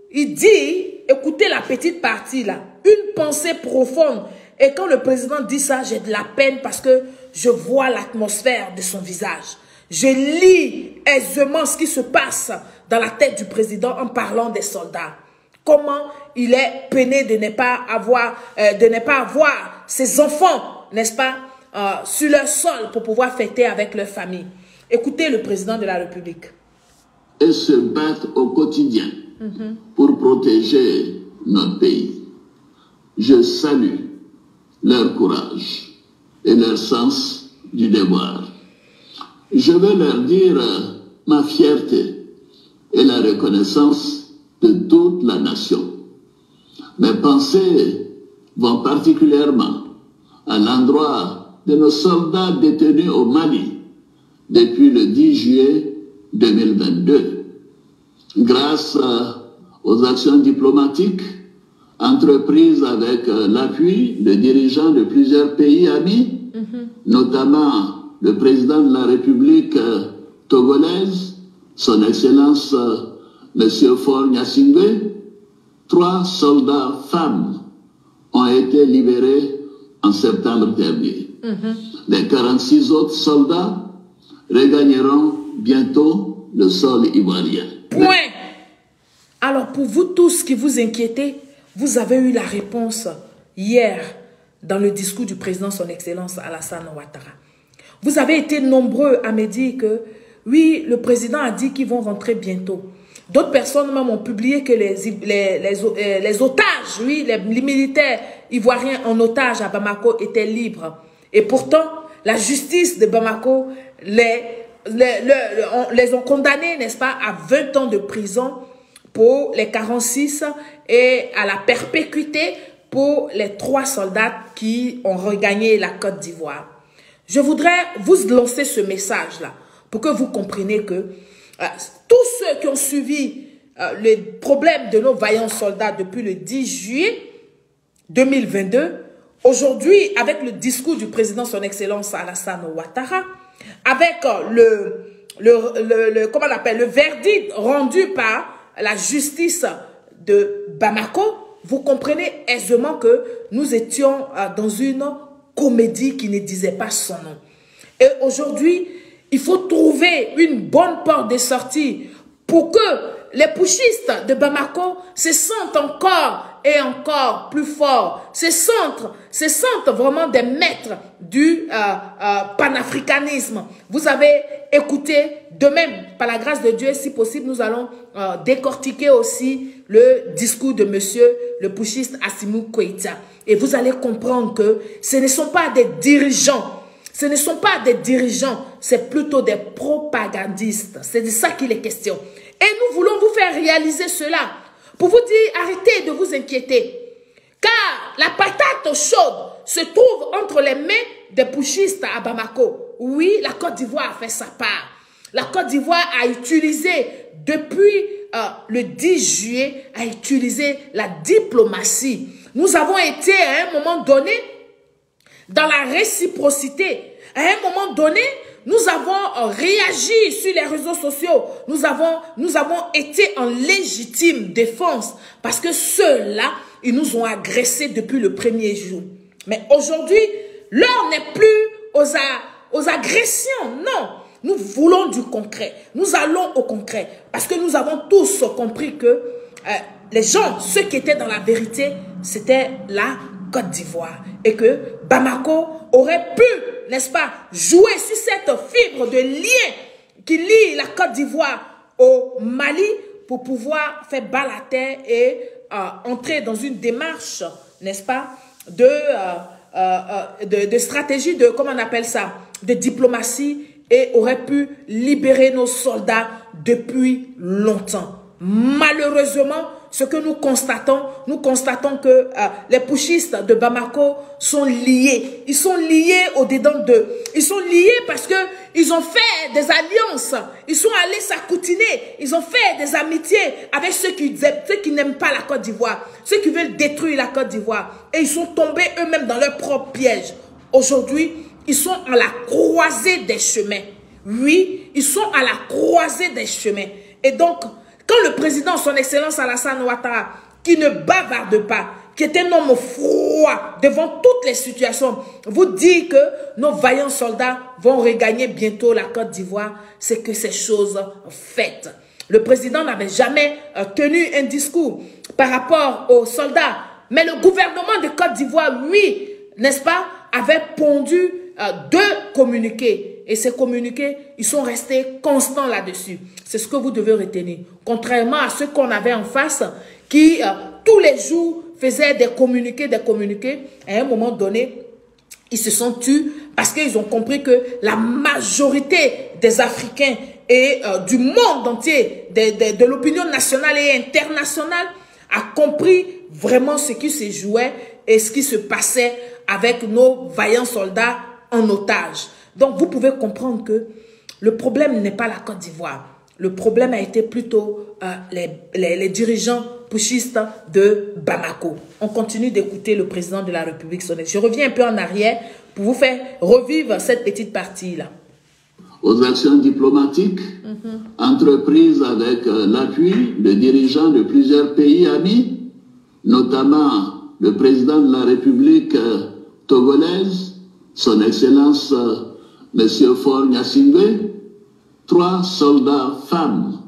Il dit, écoutez la petite partie là, une pensée profonde. Et quand le président dit ça, j'ai de la peine parce que je vois l'atmosphère de son visage. Je lis aisément ce qui se passe dans la tête du président en parlant des soldats. Comment il est peiné de ne pas avoir ses enfants, n'est-ce pas, sur leur sol pour pouvoir fêter avec leur famille. Écoutez le président de la République. Et se battent au quotidien pour protéger notre pays. Je salue leur courage et leur sens du devoir. Je veux leur dire ma fierté et la reconnaissance de toute la nation. Mes pensées vont particulièrement à l'endroit de nos soldats détenus au Mali depuis le 10 juillet 2022. Grâce aux actions diplomatiques entreprises avec l'appui de dirigeants de plusieurs pays amis, notamment le président de la République togolaise, son Excellence M. Faure Gnassingbé, 3 soldats femmes ont été libérés en septembre dernier. Les 46 autres soldats regagneront bientôt le sol ivoirien. Point. Alors pour vous tous qui vous inquiétez, vous avez eu la réponse hier dans le discours du président son Excellence Alassane Ouattara. Vous avez été nombreux à me dire que oui, le président a dit qu'ils vont rentrer bientôt. D'autres personnes même ont publié que les otages, oui, les militaires ivoiriens en otage à Bamako étaient libres. Et pourtant, la justice de Bamako les ont condamnés, n'est-ce pas, à 20 ans de prison pour les 46 et à la perpétuité pour les 3 soldats qui ont regagné la Côte d'Ivoire. Je voudrais vous lancer ce message-là pour que vous compreniez que tous ceux qui ont suivi les problèmes de nos vaillants soldats depuis le 10 juillet 2022, aujourd'hui, avec le discours du président son Excellence Alassane Ouattara, avec comment on appelle, le verdict rendu par la justice de Bamako, vous comprenez aisément que nous étions dans une comédie qui ne disait pas son nom. Et aujourd'hui, il faut trouver une bonne porte de sortie pour que les putschistes de Bamako se sentent encore et encore plus forts, se sentent vraiment des maîtres du panafricanisme. Vous avez écouté, de même, par la grâce de Dieu, si possible, nous allons décortiquer aussi le discours de monsieur le putschiste Assimi Goïta. Et vous allez comprendre que ce ne sont pas des dirigeants. Ce ne sont pas des dirigeants, c'est plutôt des propagandistes. C'est de ça qu'il est question. Et nous voulons vous faire réaliser cela pour vous dire, arrêtez de vous inquiéter. Car la patate chaude se trouve entre les mains des putschistes à Bamako. Oui, la Côte d'Ivoire a fait sa part. La Côte d'Ivoire a utilisé, depuis le 10 juillet, a utilisé la diplomatie. Nous avons été à un moment donné dans la réciprocité. À un moment donné, nous avons réagi sur les réseaux sociaux. Nous avons été en légitime défense parce que ceux-là, ils nous ont agressés depuis le premier jour. Mais aujourd'hui, l'heure n'est plus aux agressions. Non, nous voulons du concret. Nous allons au concret parce que nous avons tous compris que les gens, ceux qui étaient dans la vérité, c'était la Côte d'Ivoire et que Bamako aurait pu, n'est-ce pas, jouer sur cette fibre de lien qui lie la Côte d'Ivoire au Mali pour pouvoir faire bas la terre et entrer dans une démarche, n'est-ce pas, de stratégie de, comment on appelle ça, de diplomatie et aurait pu libérer nos soldats depuis longtemps. Malheureusement, ce que nous constatons que les putschistes de Bamako sont liés. Ils sont liés au-dedans d'eux. Ils sont liés parce que ils ont fait des alliances. Ils sont allés s'acoutiner. Ils ont fait des amitiés avec ceux qui n'aiment pas la Côte d'Ivoire, ceux qui veulent détruire la Côte d'Ivoire. Et ils sont tombés eux-mêmes dans leur propre piège. Aujourd'hui, ils sont à la croisée des chemins. Oui, ils sont à la croisée des chemins. Et donc, quand le président, son excellence Alassane Ouattara, qui ne bavarde pas, qui est un homme froid devant toutes les situations, vous dit que nos vaillants soldats vont regagner bientôt la Côte d'Ivoire, c'est que ces choses faites. Le président n'avait jamais tenu un discours par rapport aux soldats, mais le gouvernement de Côte d'Ivoire, lui, n'est-ce pas, avait pondu deux communiqués. Et ces communiqués, ils sont restés constants là-dessus. C'est ce que vous devez retenir. Contrairement à ceux qu'on avait en face, qui tous les jours faisaient des communiqués, à un moment donné, ils se sont tus parce qu'ils ont compris que la majorité des Africains et du monde entier, de l'opinion nationale et internationale, a compris vraiment ce qui se jouait et ce qui se passait avec nos vaillants soldats en otage. Donc, vous pouvez comprendre que le problème n'est pas la Côte d'Ivoire. Le problème a été plutôt les dirigeants putschistes de Bamako. On continue d'écouter le président de la République sonner. Je reviens un peu en arrière pour vous faire revivre cette petite partie-là. Aux actions diplomatiques entreprises avec l'appui de dirigeants de plusieurs pays amis, notamment le président de la République togolaise, son Excellence M. Faure Gnassingbé, 3 soldats femmes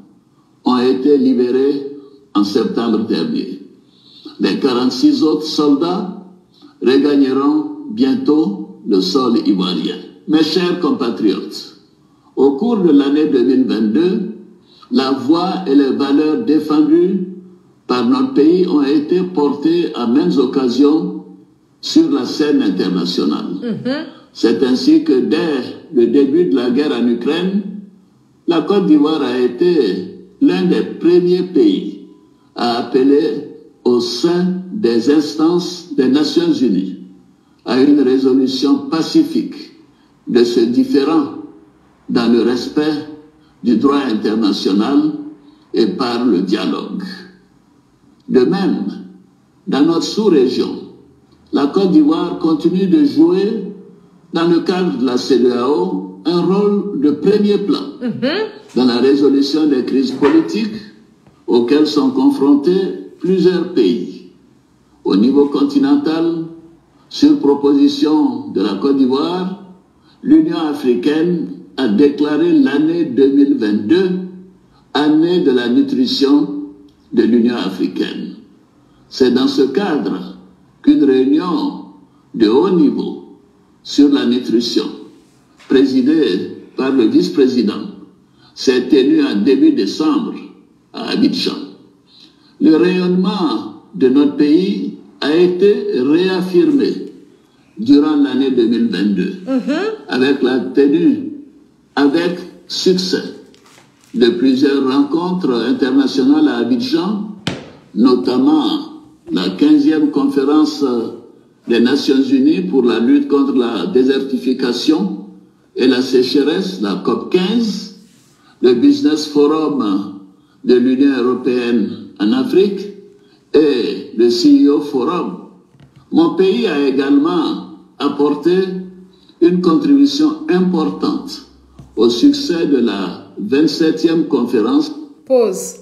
ont été libérés en septembre dernier. Les 46 autres soldats regagneront bientôt le sol ivoirien. Mes chers compatriotes, au cours de l'année 2022, la voix et les valeurs défendues par notre pays ont été portées à maintes occasions sur la scène internationale. C'est ainsi que dès le début de la guerre en Ukraine, la Côte d'Ivoire a été l'un des premiers pays à appeler au sein des instances des Nations Unies à une résolution pacifique de ce différend dans le respect du droit international et par le dialogue. De même, dans notre sous-région, la Côte d'Ivoire continue de jouer, dans le cadre de la CEDEAO, un rôle de premier plan dans la résolution des crises politiques auxquelles sont confrontés plusieurs pays. Au niveau continental, Sur proposition de la Côte d'Ivoire, l'Union africaine a déclaré l'année 2022 année de la nutrition de l'Union africaine. C'est dans ce cadre qu'une réunion de haut niveau sur la nutrition, présidée par le vice-président, s'est tenue en début décembre à Abidjan. Le rayonnement de notre pays a été réaffirmé durant l'année 2022 avec la tenue avec succès de plusieurs rencontres internationales à Abidjan, notamment la 15e conférence des Nations Unies pour la lutte contre la désertification et la sécheresse, la COP 15, le Business Forum de l'Union européenne en Afrique et le CEO Forum. Mon pays a également apporté une contribution importante au succès de la 27e conférence. Pause.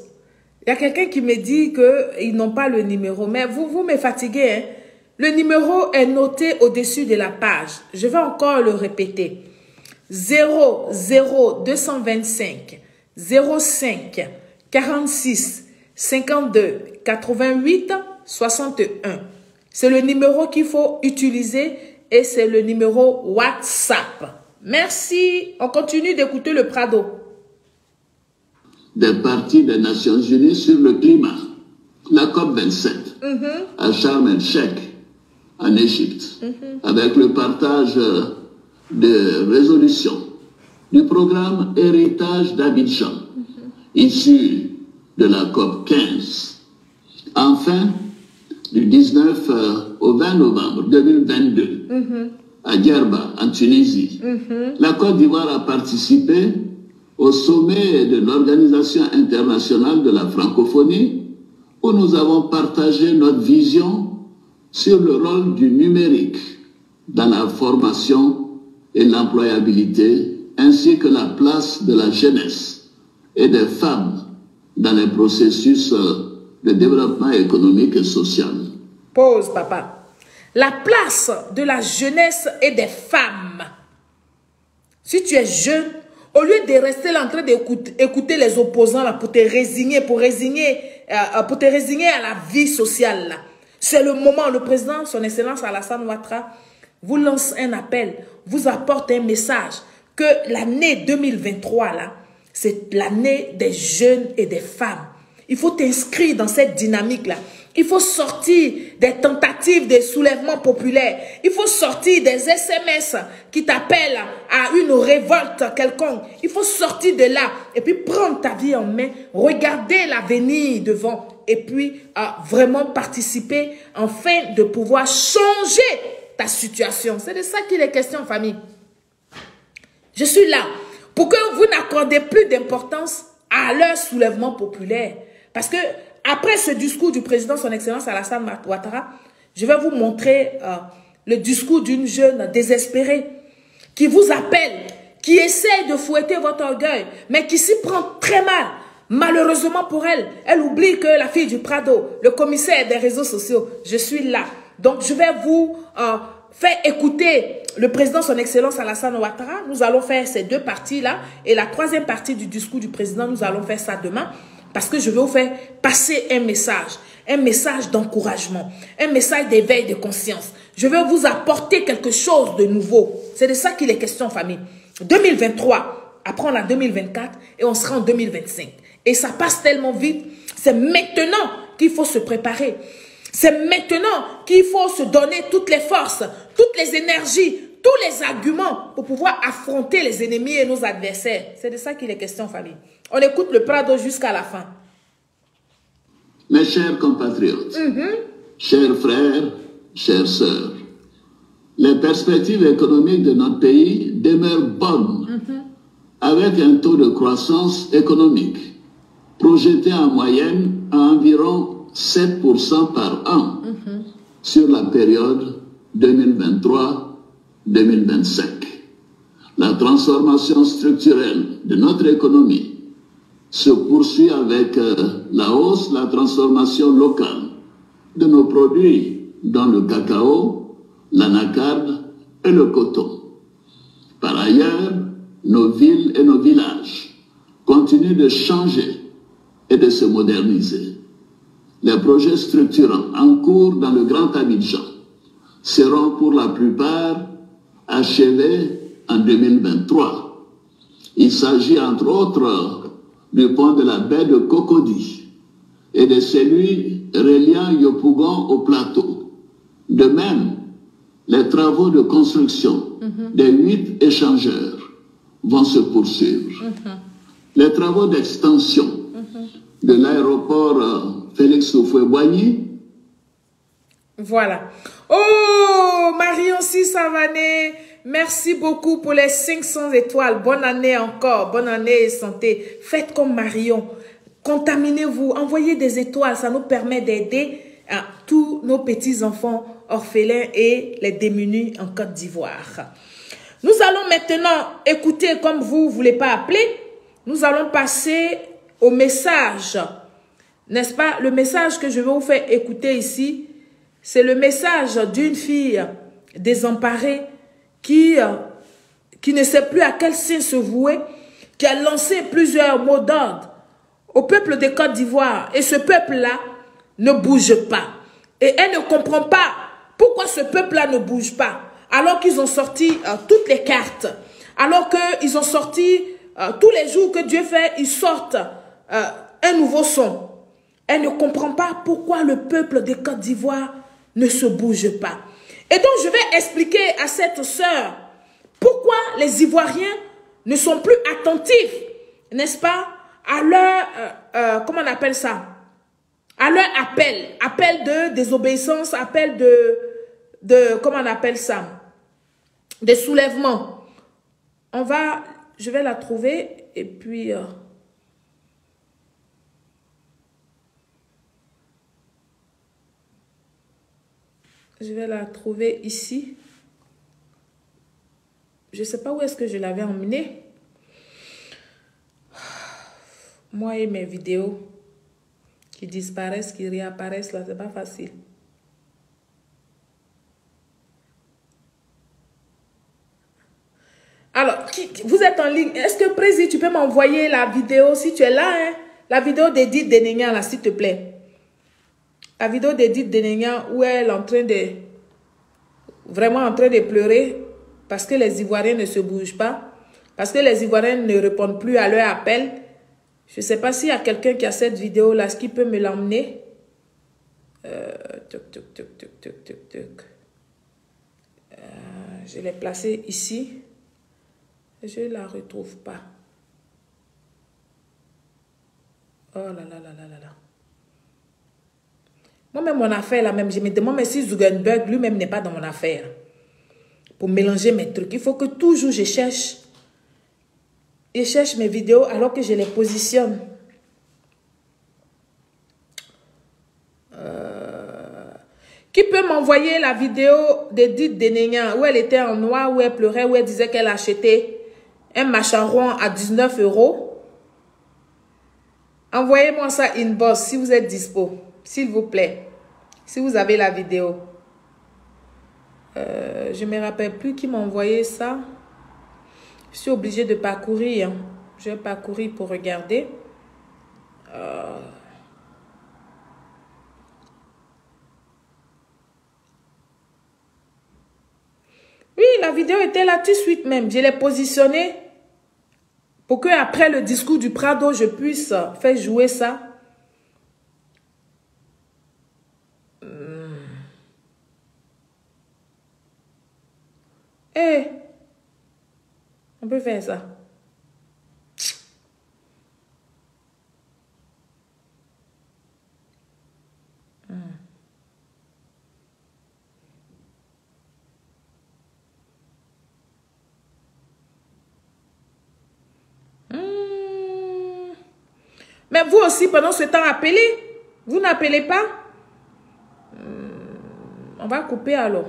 Il y a quelqu'un qui me dit qu'ils n'ont pas le numéro, mais vous me fatiguez. Hein? Le numéro est noté au-dessus de la page. Je vais encore le répéter. 00225 05 46 52 88 61. C'est le numéro qu'il faut utiliser et c'est le numéro WhatsApp. Merci. On continue d'écouter le Prado. Des partis des Nations Unies sur le climat, la COP27, à Sharm el-Sheikh, en Égypte, avec le partage de résolutions du programme Héritage d'Abidjan, issu de la COP 15. Enfin, du 19 au 20 novembre 2022, à Djerba, en Tunisie, la Côte d'Ivoire a participé au sommet de l'Organisation internationale de la francophonie, où nous avons partagé notre vision sur le rôle du numérique dans la formation et l'employabilité, ainsi que la place de la jeunesse et des femmes dans les processus de développement économique et social. Pause, papa. La place de la jeunesse et des femmes. Si tu es jeune, au lieu de rester là en train d'écouter les opposants là, pour te résigner à la vie sociale, c'est le moment. Le président, son excellence Alassane Ouattara, vous lance un appel, vous apporte un message que l'année 2023 là, c'est l'année des jeunes et des femmes. Il faut t'inscrire dans cette dynamique-là. Il faut sortir des tentatives de soulèvement populaire. Il faut sortir des SMS qui t'appellent à une révolte quelconque. Il faut sortir de là et puis prendre ta vie en main, regarder l'avenir devant et puis vraiment participer afin de pouvoir changer ta situation. C'est de ça qu'il est question, famille. Je suis là pour que vous n'accordez plus d'importance à leur soulèvement populaire. Parce que après ce discours du président, son excellence Alassane Ouattara, je vais vous montrer le discours d'une jeune désespérée qui vous appelle, qui essaie de fouetter votre orgueil, mais qui s'y prend très mal. Malheureusement pour elle, elle oublie que la fille du Prado, le commissaire des réseaux sociaux, je suis là. Donc je vais vous faire écouter le président, son excellence Alassane Ouattara. Nous allons faire ces deux parties-là. Et la troisième partie du discours du président, nous allons faire ça demain. Parce que je vais vous faire passer un message d'encouragement, un message d'éveil de conscience. Je vais vous apporter quelque chose de nouveau. C'est de ça qu'il est question, famille. 2023, après on a 2024 et on sera en 2025. Et ça passe tellement vite. C'est maintenant qu'il faut se préparer. C'est maintenant qu'il faut se donner toutes les forces, toutes les énergies, tous les arguments pour pouvoir affronter les ennemis et nos adversaires. C'est de ça qu'il est question, famille. On écoute le Prado jusqu'à la fin. Mes chers compatriotes, chers frères, chères sœurs, les perspectives économiques de notre pays demeurent bonnes, avec un taux de croissance économique projeté en moyenne à environ 7% par an sur la période 2023-2025. La transformation structurelle de notre économie se poursuit avec la hausse, la transformation locale de nos produits, dont le cacao, l'anacarde et le coton. Par ailleurs, nos villes et nos villages continuent de changer et de se moderniser. Les projets structurants en cours dans le Grand Abidjan seront pour la plupart achevés en 2023. Il s'agit entre autres du pont de la baie de Cocody et de celui reliant Yopougon au plateau. De même, les travaux de construction des 8 échangeurs vont se poursuivre. Les travaux d'extension de l'aéroport Félix Houphouët-Boigny. Voilà. Oh, Marion Savané, merci beaucoup pour les 500 étoiles. Bonne année encore, bonne année et santé. Faites comme Marion. Contaminez-vous, envoyez des étoiles, ça nous permet d'aider tous nos petits-enfants orphelins et les démunis en Côte d'Ivoire. Nous allons maintenant écouter, comme vous ne voulez pas appeler, nous allons passer au message. N'est-ce pas? Le message que je vais vous faire écouter ici, c'est le message d'une fille désemparée qui ne sait plus à quel sein se vouer, qui a lancé plusieurs mots d'ordre au peuple de Côte d'Ivoire. Et ce peuple-là ne bouge pas. Et elle ne comprend pas pourquoi ce peuple-là ne bouge pas. Alors qu'ils ont sorti toutes les cartes. Alors qu'ils ont sorti tous les jours que Dieu fait, ils sortent un nouveau son. Elle ne comprend pas pourquoi le peuple de Côte d'Ivoire ne se bouge pas. Et donc, je vais expliquer à cette sœur pourquoi les Ivoiriens ne sont plus attentifs, n'est-ce pas, à leur, comment on appelle ça, à leur appel de désobéissance, appel de comment on appelle ça, des soulèvements. Je vais la trouver et puis... je vais la trouver ici. Je ne sais pas où est-ce que je l'avais emmenée. Moi et mes vidéos qui disparaissent, qui réapparaissent, là, c'est pas facile. Alors, vous êtes en ligne. Est-ce que, Président, tu peux m'envoyer la vidéo, si tu es là, hein, la vidéo d'Edith Denenga, là, s'il te plaît. La vidéo d'Edith Denenga où elle est en train de... vraiment en train de pleurer parce que les Ivoiriens ne se bougent pas. Parce que les Ivoiriens ne répondent plus à leur appel. Je ne sais pas s'il y a quelqu'un qui a cette vidéo-là. Est-ce qu'il peut me l'emmener? Je l'ai placée ici. Je ne la retrouve pas. Oh là là là là là là. Moi-même, mon affaire, là même, je me demande mais si Zuckerberg lui-même n'est pas dans mon affaire. Pour mélanger mes trucs. Il faut que toujours je cherche mes vidéos alors que je les positionne. Qui peut m'envoyer la vidéo d'Edith Denenga où elle était en noir, où elle pleurait, où elle disait qu'elle achetait un macaron à 19 €? Envoyez-moi ça inbox si vous êtes dispo. S'il vous plaît. Si vous avez la vidéo. Je ne me rappelle plus qui m'a envoyé ça. Je suis obligée de parcourir. Je vais parcourir pour regarder. Oui, la vidéo était là tout de suite même. Je l'ai positionnée pour que après le discours du Prado, je puisse faire jouer ça. On peut faire ça. Mais vous aussi, pendant ce temps, appelez. Vous n'appelez pas? On va couper alors.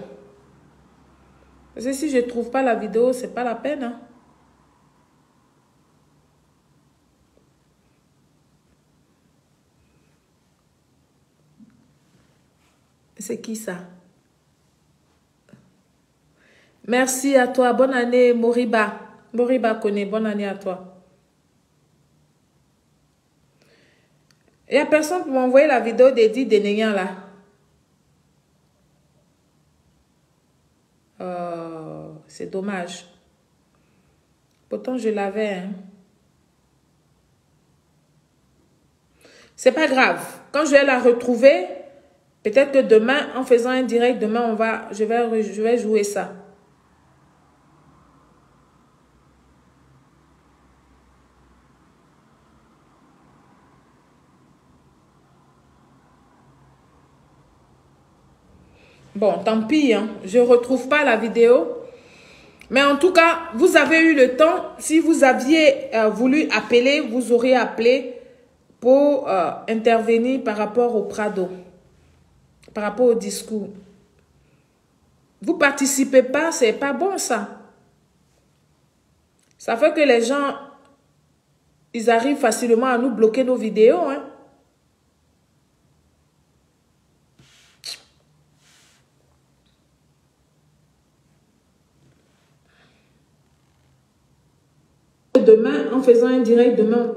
Parce que si je ne trouve pas la vidéo, ce n'est pas la peine. Hein? C'est qui ça? Merci à toi. Bonne année, Moriba. Moriba connaît. Bonne année à toi. Il n'y a personne pour m'envoyer la vidéo d'Edith Denenyan là. C'est dommage. Pourtant, je l'avais. Hein. C'est pas grave. Quand je vais la retrouver, peut-être que demain, en faisant un direct, demain, je vais jouer ça. Bon, tant pis, hein. Je ne retrouve pas la vidéo. Mais en tout cas, vous avez eu le temps. Si vous aviez voulu appeler, vous auriez appelé pour intervenir par rapport au Prado, par rapport au discours. Vous ne participez pas, c'est pas bon ça. Ça fait que les gens, ils arrivent facilement à nous bloquer nos vidéos, hein. Demain, en faisant un direct, demain,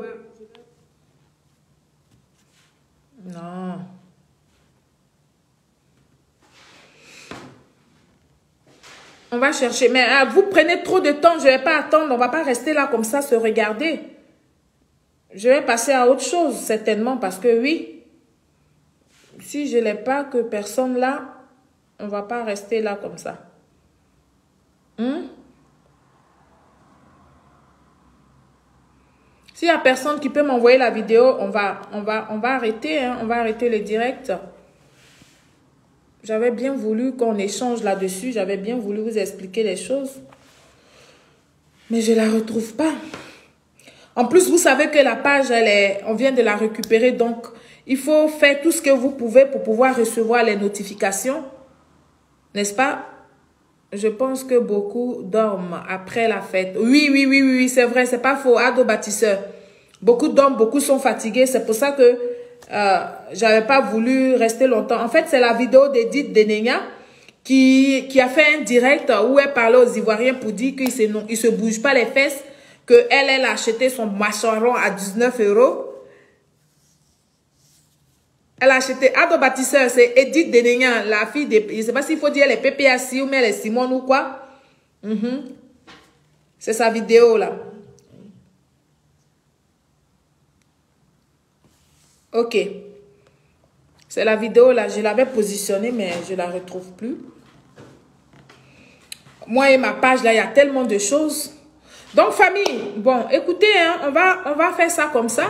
non. On va chercher. Mais vous prenez trop de temps, je ne vais pas attendre. On ne va pas rester là comme ça, se regarder. Je vais passer à autre chose, certainement, parce que oui, si je n'ai pas que personne là, on ne va pas rester là comme ça. S'il n'y a personne qui peut m'envoyer la vidéo, on va arrêter, hein, on va arrêter le direct. J'avais bien voulu qu'on échange là-dessus, j'avais bien voulu vous expliquer les choses. Mais je ne la retrouve pas. En plus, vous savez que la page, on vient de la récupérer, donc il faut faire tout ce que vous pouvez pour pouvoir recevoir les notifications. N'est-ce pas? Je pense que beaucoup dorment après la fête. Oui, c'est vrai, c'est pas faux. Ado bâtisseur. Beaucoup dorment, beaucoup sont fatigués. C'est pour ça que j'avais pas voulu rester longtemps. En fait, c'est la vidéo d'Edith Denenyan qui a fait un direct où elle parlait aux Ivoiriens pour dire qu'ils se bougent pas les fesses, qu'elle a acheté son macharon à 19 €. Elle a acheté Ado Bâtisseur, c'est Edith Denenyan, la fille de... Je ne sais pas s'il faut dire les PPAC ou mais les Simone ou quoi. C'est sa vidéo là. Ok. C'est la vidéo là, je l'avais positionnée mais je ne la retrouve plus. Moi et ma page là, il y a tellement de choses. Donc famille, bon écoutez, hein, on va faire ça comme ça.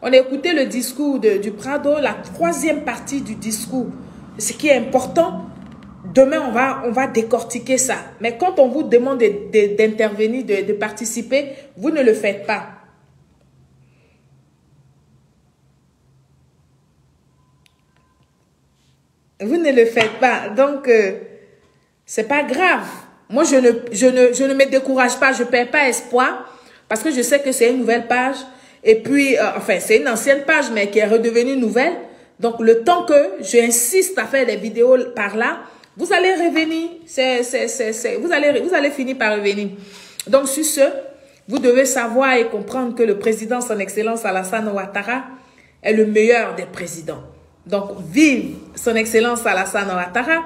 On a écouté le discours du Prado, la troisième partie du discours. Ce qui est important, demain, on va décortiquer ça. Mais quand on vous demande d'intervenir, de participer, vous ne le faites pas. Vous ne le faites pas. Donc, c'est pas grave. Moi, je ne me décourage pas, je ne perds pas espoir parce que je sais que c'est une nouvelle page. Et puis, enfin, c'est une ancienne page, mais qui est redevenue nouvelle. Donc, le temps que j'insiste à faire des vidéos par là, vous allez revenir. Vous allez finir par revenir. Donc, sur ce, vous devez savoir et comprendre que le président, son Excellence Alassane Ouattara, est le meilleur des présidents. Donc, vive son Excellence Alassane Ouattara,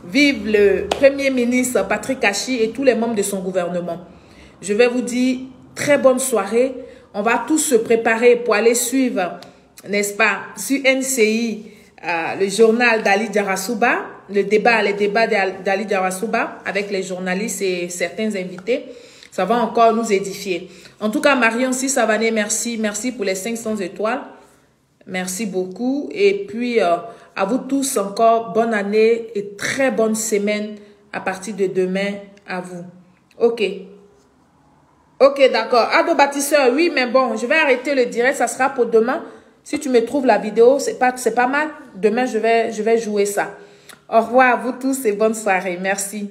vive le Premier ministre Patrick Achi et tous les membres de son gouvernement. Je vais vous dire, très bonne soirée. On va tous se préparer pour aller suivre, n'est-ce pas, sur NCI, le journal d'Ali Djarasouba, les débats d'Ali Djarasouba avec les journalistes et certains invités. Ça va encore nous édifier. En tout cas, Marion Sissavané, merci. Merci pour les 500 étoiles. Merci beaucoup. Et puis, à vous tous encore, bonne année et très bonne semaine à partir de demain à vous. Ok. Ok, d'accord. Ado Bâtisseur, oui, mais bon, je vais arrêter le direct, ça sera pour demain. Si tu me trouves la vidéo, c'est pas mal. Demain, je vais jouer ça. Au revoir à vous tous et bonne soirée. Merci.